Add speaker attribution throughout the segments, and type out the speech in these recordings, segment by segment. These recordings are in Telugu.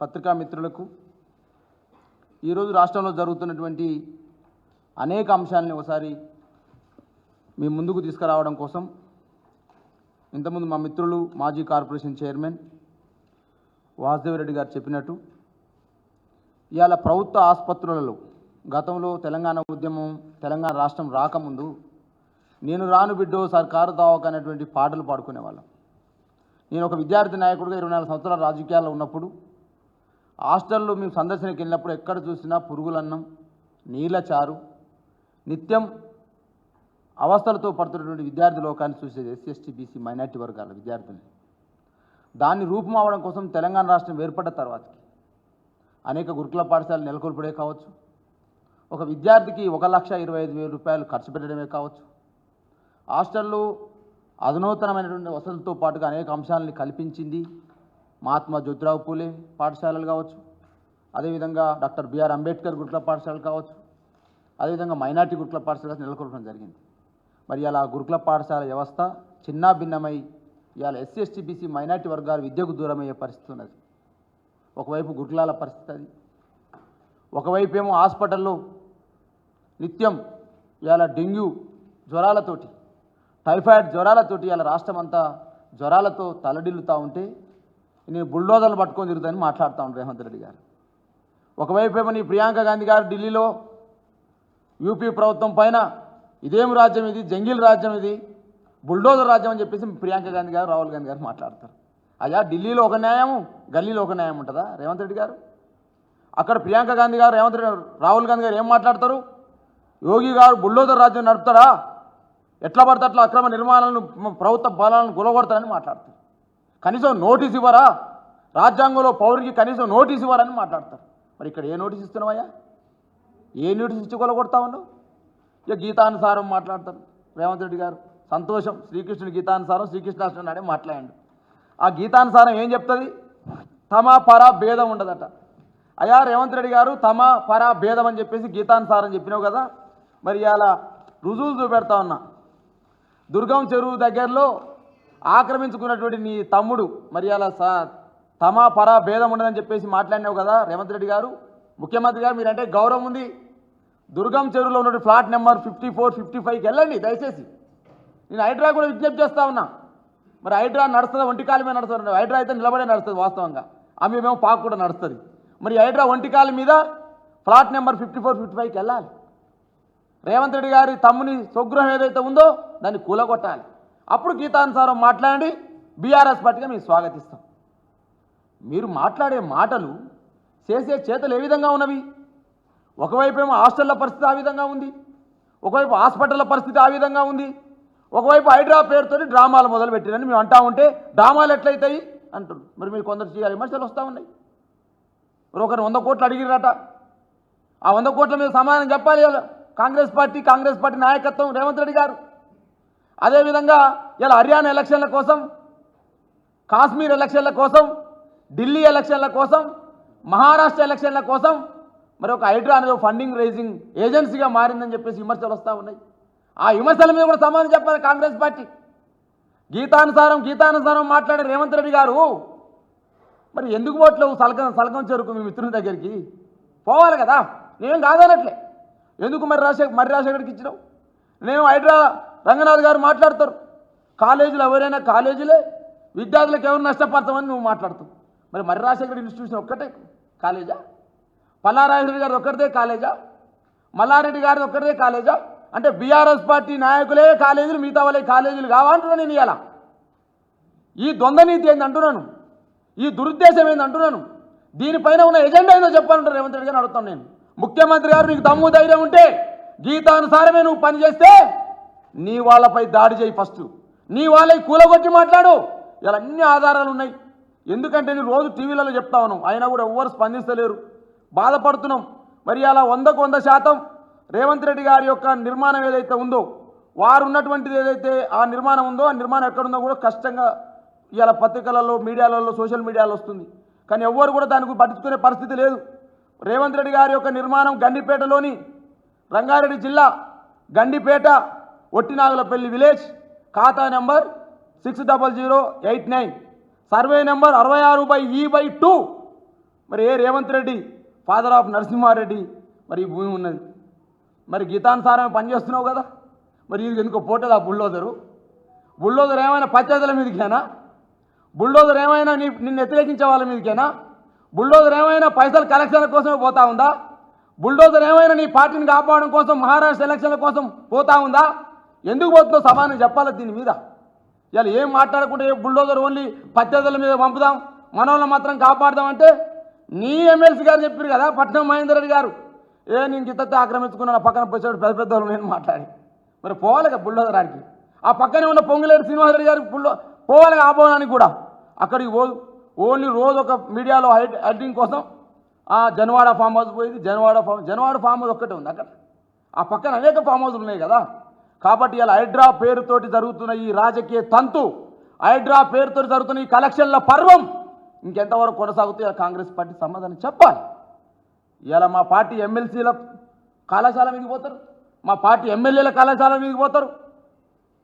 Speaker 1: పత్రికా మిత్రులకు ఈరోజు రాష్ట్రంలో జరుగుతున్నటువంటి అనేక అంశాలని ఒకసారి మీ ముందుకు తీసుకురావడం కోసం ఇంతకుముందు మా మిత్రులు మాజీ కార్పొరేషన్ చైర్మన్ వాసుదేవరెడ్డి గారు చెప్పినట్టు ఇవాళ ప్రభుత్వ ఆసుపత్రులలో గతంలో తెలంగాణ ఉద్యమం తెలంగాణ రాష్ట్రం రాకముందు నేను రాను బిడ్డో సర్కారు దావక అనేటువంటి పాటలు పాడుకునేవాళ్ళం. నేను ఒక విద్యార్థి నాయకుడిగా 24 సంవత్సరాల రాజకీయాల్లో ఉన్నప్పుడు హాస్టల్లో మేము సందర్శనకి వెళ్ళినప్పుడు ఎక్కడ చూసినా పురుగులన్నం, నీళ్ళ చారు, నిత్యం అవస్థలతో పడుతున్నటువంటి విద్యార్థి లోకాన్ని చూసేది ఎస్సీ ఎస్టీ బీసీ మైనార్టీ వర్గాల విద్యార్థులు. దాన్ని రూపం అవడం కోసం తెలంగాణ రాష్ట్రం ఏర్పడ్డ తర్వాతకి అనేక గురుకుల పాఠశాలలు నెలకొల్పడే కావచ్చు, ఒక విద్యార్థికి 1,25,000 రూపాయలు ఖర్చు పెట్టడమే కావచ్చు, హాస్టల్లో అధునూతనమైనటువంటి వసతులతో పాటుగా అనేక అంశాలని కల్పించింది మహాత్మా జ్యోతిరావు పూలే పాఠశాలలు కావచ్చు, అదేవిధంగా డాక్టర్ బిఆర్ అంబేద్కర్ గురుకుల పాఠశాలలు కావచ్చు, అదేవిధంగా మైనార్టీ గురుకుల పాఠశాల నెలకొల్పడం జరిగింది. మరి అలా గురుకుల పాఠశాల వ్యవస్థ చిన్నా భిన్నమై ఇవాళ ఎస్సీ ఎస్టీ బీసీ మైనార్టీ వర్గాలు విద్యకు దూరమయ్యే పరిస్థితి ఉన్నది. ఒకవైపు గురుకులాల పరిస్థితి అది, ఒకవైపు ఏమో హాస్పిటల్లో నిత్యం ఇవాళ డెంగ్యూ జ్వరాలతోటి, టైఫాయిడ్ జ్వరాలతోటి ఇవాళ రాష్ట్రం అంతా జ్వరాలతో తలడిల్లుతూ ఉంటే నేను బుల్డోజర్లు పట్టుకొని తిరుగుతానని మాట్లాడుతూ ఉంటాను రేవంత్ రెడ్డి గారు. ఒకవైపు ఏమో నీ ప్రియాంక గాంధీ గారు ఢిల్లీలో యూపీ ప్రభుత్వం పైన ఇదేం రాజ్యం ఇది, జంగిల్ రాజ్యం ఇది, బుల్డోజర్ రాజ్యం అని చెప్పేసి ప్రియాంక గాంధీ గారు రాహుల్ గాంధీ గారు మాట్లాడతారు. అయ్యా ఢిల్లీలో ఒక న్యాయం, గల్లీలో ఒక న్యాయం ఉంటుందా రేవంత్ రెడ్డి గారు? అక్కడ ప్రియాంక గాంధీ గారు రాహుల్ గాంధీ గారు ఏం మాట్లాడతారు? యోగి గారు బుల్డోజర్ రాజ్యం నడుపుతారా, ఎట్లా పడితే అట్లా అక్రమ నిర్మాణాలను ప్రభుత్వ బలాలను గులగొడతారని మాట్లాడతారు. కనీసం నోటీస్ ఇవ్వరా, రాజ్యాంగంలో పౌరుడికి కనీసం నోటీస్ ఇవ్వరని మాట్లాడతారు. మరి ఇక్కడ ఏ నోటీస్ ఇస్తున్నావయ్యా? ఏ నోటీస్ ఇచ్చి కొలగొడతా ఉన్నావు? ఇక గీతానుసారం మాట్లాడతారు రేవంత్ రెడ్డి గారు. సంతోషం, శ్రీకృష్ణుడి గీతానుసారం శ్రీకృష్ణాష్టమి నాడే మాట్లాడండి. ఆ గీతానుసారం ఏం చెప్తుంది? తమ పర భేదం ఉండదట. అయ్యా రేవంత్ రెడ్డి గారు తమ పర భేదం అని చెప్పేసి గీతానుసారం చెప్పినావు కదా, మరి ఇలా రుజువులు చూపెడతా ఉన్నా. దుర్గం చెరువు దగ్గరలో ఆక్రమించుకున్నటువంటి నీ తమ్ముడు మరి అలా తమ పర భేదం ఉండదని చెప్పేసి మాట్లాడినావు కదా రేవంత్ రెడ్డి గారు. ముఖ్యమంత్రి గారు మీరంటే గౌరవం ఉంది. దుర్గం చెరువులో ఉన్న ఫ్లాట్ నెంబర్ 54, 55కి వెళ్ళండి దయచేసి. నేను హైడ్రా కూడా విజ్ఞప్తి చేస్తా ఉన్నా. మరి హైడ్రా నడుస్తుందా? ఒంటికాల మీద నడుస్తుంది. హైడ్రా అయితే నిలబడే నడుస్తుంది వాస్తవంగా, ఆమె మేము పాకు కూడా నడుస్తుంది. మరి హైడ్రా ఒంటికాల మీద ఫ్లాట్ నెంబర్ 54, 55కి వెళ్ళాలి. రేవంత్ రెడ్డి గారి తమ్ముని స్వగృహం ఏదైతే ఉందో దాన్ని కూలగొట్టాలి. అప్పుడు గీతానుసారం మాట్లాడి బీఆర్ఎస్ పార్టీగా మేము స్వాగతిస్తాం. మీరు మాట్లాడే మాటలు, చేసే చేతలు ఏ విధంగా ఉన్నవి? ఒకవైపు ఏమో హాస్టళ్ల పరిస్థితి ఆ విధంగా ఉంది, ఒకవైపు హాస్పిటల్ల పరిస్థితి ఆ విధంగా ఉంది, ఒకవైపు హైడ్రా పేరుతో డ్రామాలు మొదలు పెట్టిరని మేము అంటా ఉంటే డ్రామాలు ఎట్లయితాయి అంటారు. మరి మీరు కొందరు చేయాలి విమర్శలు వస్తూ ఉన్నాయి. మరి ఒకరు 100 కోట్లు అడిగిరట, ఆ 100 కోట్ల మీద సమాధానం చెప్పాలి కాంగ్రెస్ పార్టీ నాయకత్వం రేవంత్ రెడ్డి గారు. అదేవిధంగా ఇలా హర్యానా ఎలక్షన్ల కోసం, కాశ్మీర్ ఎలక్షన్ల కోసం, ఢిల్లీ ఎలక్షన్ల కోసం, మహారాష్ట్ర ఎలక్షన్ల కోసం మరి ఒక హైడ్రా అనేది ఫండింగ్ రైజింగ్ ఏజెన్సీగా మారిందని చెప్పేసి విమర్శలు వస్తూ ఉన్నాయి. ఆ విమర్శల మీద కూడా సమాధానం చెప్పాలి కాంగ్రెస్ పార్టీ. గీతానుసారం మాట్లాడే రేవంత్ రెడ్డి గారు మరి ఎందుకు పోవట్లేవు సలకం చెరుకు మీ మిత్రుల దగ్గరికి? పోవాలి కదా, నేనేం కాదనట్లే. ఎందుకు మరి రాజశేఖర్కి ఇచ్చినావు? నేను హైడ్రా రంగనాథ్ గారు మాట్లాడతారు, కాలేజీలు ఎవరైనా కాలేజీలే, విద్యార్థులకు ఎవరు నష్టపడతామని నువ్వు మాట్లాడుతావు. మరి రాజశేఖర్ ఇన్స్టిట్యూషన్ ఒక్కటే కాలేజా? పల్లారాజరెడ్డి గారిది ఒక్కరిదే కాలేజా? మల్లారెడ్డి గారిది ఒక్కరిదే కాలేజా? అంటే బీఆర్ఎస్ పార్టీ నాయకులే కాలేజీలు, మిగతా వాళ్ళే కాలేజీలు కావాలంటున్నాను నేను. ఇలా ఈ ద్వంద్వ నీతి ఏంది అంటున్నాను, ఈ దురుద్దేశం ఏంది అంటున్నాను. దీనిపైన ఉన్న ఎజెండా ఏదో చెప్పాలంటారు రేవంత్ రెడ్డి గారిని అడుగుతాను నేను. ముఖ్యమంత్రి గారు నీకు దమ్ము ధైర్యం ఉంటే గీతానుసారమే నువ్వు పనిచేస్తే నీ వాళ్ళపై దాడి చేయి. ఫస్ట్ నీ వాళ్ళకి కూలగొట్టి మాట్లాడు. ఇలా అన్ని ఆధారాలు ఉన్నాయి. ఎందుకంటే నేను రోజు టీవీలలో చెప్తా ఉన్నాం, అయినా కూడా ఎవ్వరు స్పందిస్తలేరు, బాధపడుతున్నాం. మరి అలా 100కు 100% రేవంత్ రెడ్డి గారి యొక్క నిర్మాణం ఏదైతే ఉందో, వారు ఉన్నటువంటిది ఏదైతే ఆ నిర్మాణం ఉందో, ఆ నిర్మాణం ఎక్కడుందో కూడా కష్టంగా ఇవాళ పత్రికలలో, మీడియాలలో, సోషల్ మీడియాలో వస్తుంది. కానీ ఎవ్వరు కూడా దానికి పట్టించుకునే పరిస్థితి లేదు. రేవంత్ రెడ్డి గారి యొక్క నిర్మాణం గండిపేటలోని, రంగారెడ్డి జిల్లా గండిపేట ఒట్టినాగులపల్లి విలేజ్, ఖాతా నెంబర్ 60089, సర్వే నెంబర్ 66/E/2, మరి ఏ రేవంత్ రెడ్డి ఫాదర్ ఆఫ్ నరసింహారెడ్డి మరి ఈ భూమి ఉన్నది, మరి గీతానుసారమే పనిచేస్తున్నావు కదా, మరి ఇది ఎందుకో పోటదా బుల్డోజర్ ఏమైనా పంచాయతీల మీదకేనా? బుల్డోజర్ ఏమైనా నిన్ను వ్యతిరేకించే వాళ్ళ మీదకేనా? బుల్డోజర్ ఏమైనా పైసలు కలెక్షన్ల కోసమే పోతా ఉందా? బుల్డోజర్ ఏమైనా నీ పార్టీని కాపాడడం కోసం మహారాష్ట్ర ఎలక్షన్ల కోసం పోతా ఉందా? ఎందుకు పోతుందో సమానం చెప్పాలి దీని మీద. ఇలా ఏం మాట్లాడకుండా బుల్డోజర్ ఓన్లీ పంచాయతీల మీద పంపుదాం, మనోళ్ళని మాత్రం కాపాడదామంటే నీ ఎమ్మెల్సీ గారు చెప్పారు కదా, పట్నం మహేందర్ రెడ్డి గారు, నేను గిత్తతే ఆక్రమించుకున్న పక్కన పోసాడు పెద్ద పెద్ద వాళ్ళు నేను మాట్లాడి, మరి పోవాలి కదా బుల్డోజర్ ఆడికి. ఆ పక్కనే ఉన్న పొంగులేడు శ్రీనివాసరెడ్డి గారికి పోవాలి ఆ భవనానికి కూడా, అక్కడికి ఓన్లీ రోజు ఒక మీడియాలో హైడింగ్ కోసం జనవాడ ఫామ్ హౌస్ పోయింది. జనవాడ ఫామ్ హౌస్ ఒక్కటే ఉంది అక్కడ, ఆ పక్కన అనేక ఫామ్ హౌస్లు ఉన్నాయి కదా. కాబట్టి ఇలా హైడ్రా పేరుతోటి జరుగుతున్న ఈ రాజకీయ తంతు, హైడ్రా పేరుతో జరుగుతున్న ఈ కలెక్షన్ల పర్వం ఇంకెంతవరకు కొనసాగుతాయో కాంగ్రెస్ పార్టీ సమాధానం చెప్పాలి. ఇలా మా పార్టీ ఎమ్మెల్సీల కళాశాల మీదకి పోతారు, మా పార్టీ ఎమ్మెల్యేల కళాశాల మీదకి పోతారు.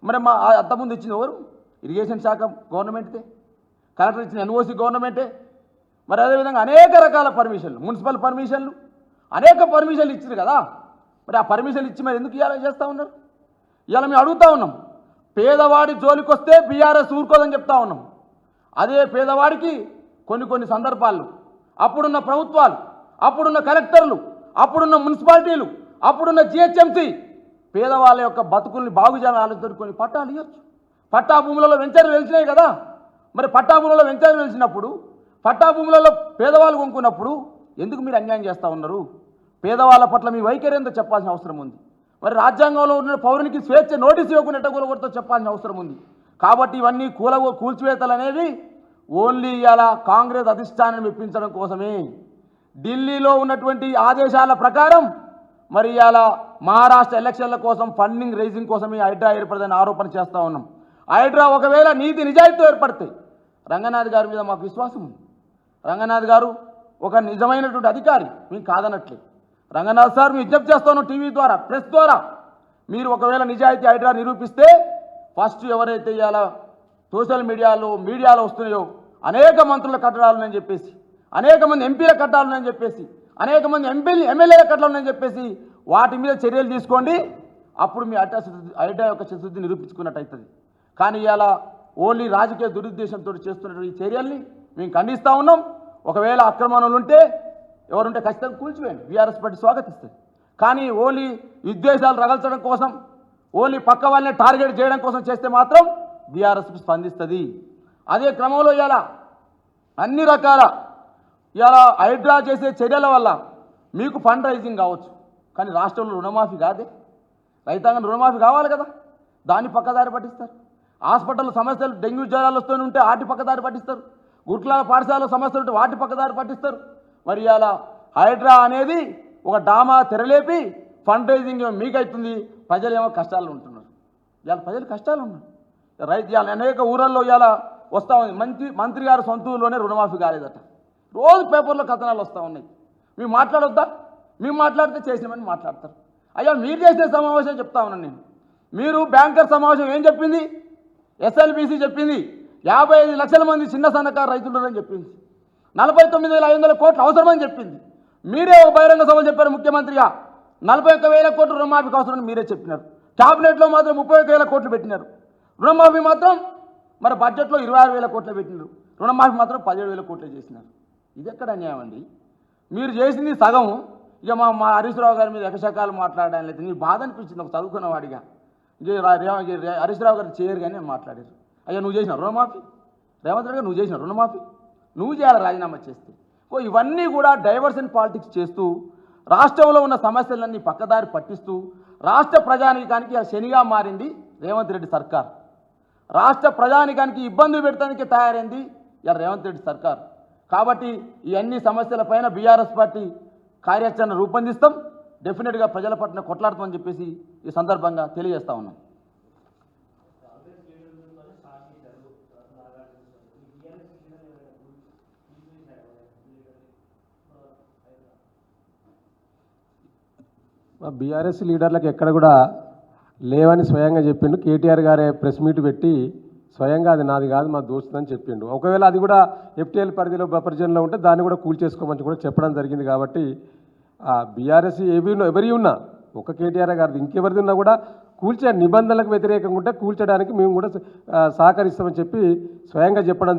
Speaker 1: మరి మా అంతకుముందు ఇచ్చింది ఎవరు? ఇరిగేషన్ శాఖ గవర్నమెంట్దే, కలెక్టర్ ఇచ్చిన ఎన్ఓసి గవర్నమెంటే. మరి అదేవిధంగా అనేక రకాల పర్మిషన్లు, మున్సిపల్ పర్మిషన్లు, అనేక పర్మిషన్లు ఇచ్చారు కదా. మరి ఆ పర్మిషన్లు ఇచ్చి మరి ఎందుకు ఇవాళ చేస్తూ ఉన్నారు? ఇవాళ మేము అడుగుతూ ఉన్నాం, పేదవాడి జోలికి వస్తే బీఆర్ఎస్ ఊరుకోదని చెప్తా ఉన్నాం. అదే పేదవాడికి కొన్ని సందర్భాల్లో అప్పుడున్న ప్రభుత్వాలు, అప్పుడున్న కలెక్టర్లు, అప్పుడున్న మున్సిపాలిటీలు, అప్పుడున్న జిహెచ్ఎంసీ పేదవాళ్ళ యొక్క బతుకుల్ని బాగు చేయాలని ఆలోచన కొన్ని పట్టాలు ఇవ్వచ్చు. పట్టా భూములలో వెంచర్లు వెలిసినాయి కదా. మరి పట్టా భూములలో వెంచర్లు వెలిసినప్పుడు, పట్టా భూములలో పేదవాళ్ళు కొనుక్కున్నప్పుడు ఎందుకు మీరు అన్యాయం చేస్తూ ఉన్నారు? పేదవాళ్ళ పట్ల మీ వైఖరి ఏందో చెప్పాల్సిన అవసరం ఉంది. మరి రాజ్యాంగంలో ఉన్న పౌరునికి స్వేచ్ఛ నోటీసు ఇవ్వకుండా ఎట్టగొలగొడతో చెప్పాల్సిన అవసరం ఉంది. కాబట్టి ఇవన్నీ కూల్చివేతలు అనేవి ఓన్లీ ఇలా కాంగ్రెస్ అధిష్టానాన్ని మెప్పించడం కోసమే. ఢిల్లీలో ఉన్నటువంటి ఆదేశాల ప్రకారం మరి ఇలా మహారాష్ట్ర ఎలక్షన్ల కోసం ఫండింగ్ రైజింగ్ కోసమే హైడ్రా ఏర్పడదని ఆరోపణ చేస్తూ ఉన్నాం. హైడ్రా ఒకవేళ నీతి నిజాయితీతో ఏర్పడతాయి, రంగనాథ్ గారి మీద మాకు విశ్వాసం ఉంది. రంగనాథ్ గారు ఒక నిజమైనటువంటి అధికారి, మేము కాదనట్లే. రంగనాథ్ సార్ మేము విజ్ఞప్తి చేస్తాను టీవీ ద్వారా, ప్రెస్ ద్వారా, మీరు ఒకవేళ నిజాయితీ హైడ్రా నిరూపిస్తే ఫస్ట్ ఎవరైతే ఇలా సోషల్ మీడియాలో వస్తున్నాయో అనేక మంత్రుల కట్టడాలున్నాయని చెప్పేసి, అనేక మంది ఎంపీల కట్టాలున్నాయని చెప్పేసి, అనేక మంది ఎమ్మెల్యేల కట్టాలున్నాయని చెప్పేసి వాటి మీద చర్యలు తీసుకోండి. అప్పుడు మీ హైడ్రా యొక్క చిత్తశుద్ధి నిరూపించుకున్నట్టు అవుతుంది. కానీ ఇలా ఓన్లీ రాజకీయ దురుద్దేశంతో చేస్తున్నటువంటి ఈ చర్యల్ని మేము ఖండిస్తూ ఉన్నాం. ఒకవేళ అక్రమణలు ఉంటే ఎవరుంటే ఖచ్చితంగా కూల్చివేయండి, బీఆర్ఎస్ పార్టీ స్వాగతిస్తుంది. కానీ ఓన్లీ విద్వేషాలు రగల్చడం కోసం, ఓన్లీ పక్క వాళ్ళని టార్గెట్ చేయడం కోసం చేస్తే మాత్రం బీఆర్ఎస్ స్పందిస్తుంది. అదే క్రమంలో ఇలా అన్ని రకాల ఇలా హైడ్రా చేసే చర్యల వల్ల మీకు ఫండ్ రైజింగ్ కావచ్చు, కానీ రాష్ట్రంలో రుణమాఫీ కాదే. రైతాంగం రుణమాఫీ కావాలి కదా, దాన్ని పక్కదారి పట్టిస్తారు. హాస్పిటల్ సమస్యలు, డెంగ్యూ జ్వరాలు వస్తూనే ఉంటే వాటి పక్కదారి పట్టిస్తారు. గుట్ల పాఠశాల సమస్యలు ఉంటే వాటి పక్కదారి పట్టిస్తారు. మరి ఇలా హైడ్రా అనేది ఒక డామా తెరలేపి ఫండ్ రైజింగ్ మీకైతుంది, ప్రజలేమో కష్టాలు ఉంటున్నారు. ఇవాళ ప్రజలు కష్టాలు ఉన్నారు. ఇవాళ అనేక ఊరల్లో ఇవాళ వస్తూ ఉంది, మంత్రి గారు సొంత ఊరిలోనే రుణమాఫీ కాలేదట. రోజు పేపర్లో కథనాలు వస్తూ ఉన్నాయి. మేము మాట్లాడొద్దా? మేము మాట్లాడితే చేసినామని మాట్లాడతారు. అయ్యా మీరు చేసిన సమావేశం చెప్తా ఉన్నాను నేను. మీరు బ్యాంకర్ సమావేశం ఏం చెప్పింది? ఎస్ఎల్బీసీ చెప్పింది 55 లక్షల మంది చిన్న సన్నకారు రైతులున్నారని చెప్పింది. 49,500 కోట్లు అవసరమని చెప్పింది. మీరే ఒక బహిరంగ సభలు చెప్పారు ముఖ్యమంత్రిగా, 41,000 కోట్లు రుణమాఫీకి అవసరమని మీరే చెప్పినారు. క్యాబినెట్లో మాత్రం 31,000 కోట్లు పెట్టినారు. రుణమాఫీ మాత్రం మరి బడ్జెట్లో 26,000 కోట్లు పెట్టినారు. రుణమాఫీ మాత్రం 17,000 కోట్లు చేసినారు. ఇది ఎక్కడ అన్యాయం అండి? మీరు చేసింది సగం. ఇక మా హరీష్ రావు గారి మీద ఎకశకాలు మాట్లాడడం లేదు. నీ బాధ అనిపించింది ఒక చదువుకున్న వాడిగా. హరీష్ రావు గారు చేయరు కానీ మాట్లాడారు. అయ్యా నువ్వు చేసిన రుణమాఫీ, రేవంత్ రెడ్డి గారు నువ్వు చేసిన రుణమాఫీ నువ్వు చేయాలి రాజీనామా చేస్తే. ఇవన్నీ కూడా డైవర్షన్ పాలిటిక్స్ చేస్తూ రాష్ట్రంలో ఉన్న సమస్యలన్నీ పక్కదారి పట్టిస్తూ రాష్ట్ర ప్రజానీకానికి శనిగా మారింది రేవంత్ రెడ్డి సర్కార్. రాష్ట్ర ప్రజానీకానికి ఇబ్బందులు పెట్టడానికి తయారైంది ఇలా రేవంత్ రెడ్డి సర్కార్. కాబట్టి ఈ అన్ని సమస్యలపైన బీఆర్ఎస్ పార్టీ కార్యాచరణ రూపొందిస్తాం. డెఫినెట్గా ప్రజల పట్ల కొట్లాడతామని చెప్పేసి ఈ సందర్భంగా తెలియజేస్తా ఉన్నాం.
Speaker 2: బీఆర్ఎస్ లీడర్లకు ఎక్కడ కూడా లేవని స్వయంగా చెప్పిండు. కేటీఆర్ గారే ప్రెస్ మీట్ పెట్టి స్వయంగా అది నాది కాదు మా దోస్తు అని చెప్పిండు. ఒకవేళ అది కూడా ఎఫ్టీఎల్ పరిధిలో బఫర్ జోన్లో ఉంటే దాన్ని కూడా కూల్చేసుకోమని కూడా చెప్పడం జరిగింది. కాబట్టి బీఆర్ఎస్ ఎవరి ఉన్నా ఒక కేటీఆర్ గారిది ఇంకెవరిది ఉన్నా కూడా కూల్చే నిబంధనలకు వ్యతిరేకంగా ఉంటే కూల్చడానికి మేము కూడా సహకరిస్తామని చెప్పి స్వయంగా చెప్పడం జరిగింది.